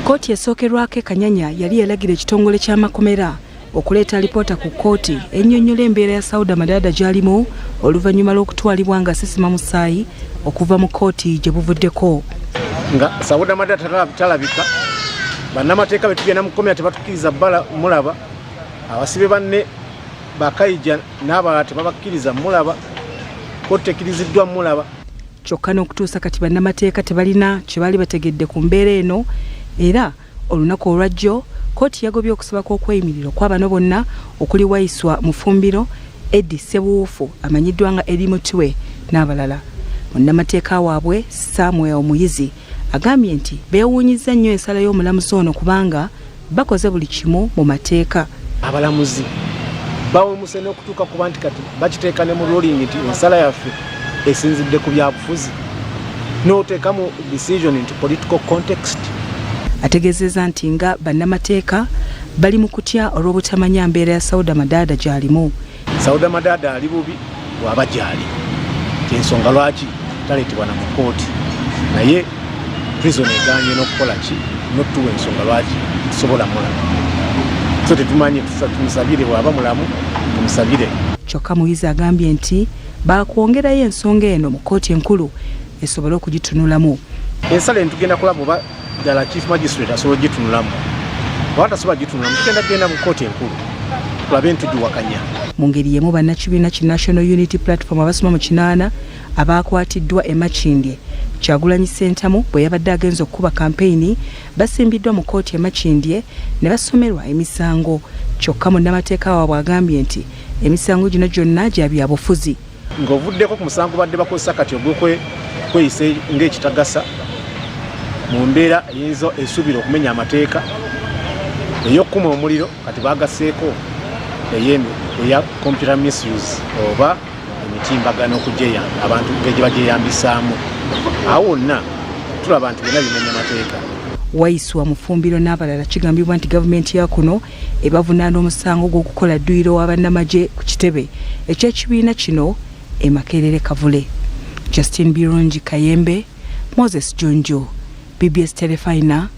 Kooti esookerwako e Kanyanya yali yalagira ekitongole ky'amakomera okuleeta alipoota ku kkooti ennyonnyola embeera ya Sauda Madada gy'alimu oluvannyuma lw'okutwalibwa nga asesema musaayi okuva mu kkooti gye buvuddeko. Nga Sauda Madada talabika, bannamateeka be tugenda mu kkomera tebatukkiriza bbala mulaba, abasibe banne bakayija n'abalala tebabakkiriza mulaba, kkooti tekkiriziddwa mulaba. Kyokka n'okutuusa kati bannamateeka tebalina kye baali bategedde ku mbeera eno, era olunaku olwajjo kkooti yagobye okusaba kw'okweyimirira kw'abano bonna okuli Waiswa Mufumbiro, Eddie Ssebuwufu amanyiddwa nga Eri Mutwe n'abalala. Munnamateeka waabwe Samuel Omuyizi agambye nti beewuunyizza nnyo ensala y'omulamuzi ono kubanga bakoze buli kimu mu mateeka. Abalamuzi bawemuse n'okutuuka ku banti kati bakiteeka ne mu ruling nti ensala yaffe esinzidde ku byabufuzi n'oteekamu decision into political context. Ategeezezza nti nga bannamateeka bali mu kutya olw'obutamanya mbeera ya Sauda Madada gy'alimu. Sauda Madada ali bubi bw'aba gy'ali, kyensonga lwaki taleetebwa na mu kkooti, naye prison egaanye n'okukola ki n'otuwa ensonga lwaki tusobola mulamu. So tetumanyi tumusabire bw'aba mulamu tumusabire. Kyokka Muyizi agambye nti baakwongerayo ensonga eno mu kkooti enkulu esobole okugitunulamu. Ensala entugenda kulaba oba ddala Chief Magistrate asobola ogitunulamu. Oba tasobola gitunulamu tugenda mu kkooti enkulu tulabe ntugiwakanya. Mu ngeri y'emu bannakibiina ki National Unity Platform abasoma mu 8 abaakwatiddwa e Makindye Kyagulanyi Ssentamu bwe yabadde agenza okukuba kampeyini basimbiddwa mu kkooti e Makindye ne basomerwa emisango. Kyokka munnamateeka waabwe agambye nti emisango gino gyonna gya byabufuzi. Ng'ovuddeko ku musango badde bakozesa kati ogw'okweyisa ng'ekitagasa mu mbeera eyinza esuubira okumenya amateeka ey'okkuma omuliro kati baagaseeko eya computer misuse oba emitimbagano okugyeyamba abantu gye bagyeyambisaamu. Awo wonna tulaba nti byonna bimenya amateeka. Waiswa Mufumbiro n'abalala kigambibwa nti gavumenti ya kuno ebavunaana omusango gw'okukola dduyiro w'abannamagye ku kitebe eky'ekibiina kino e Makerere Kavule. Justin Birungi Kayembe, Moses Jonjo, BBS Telefina.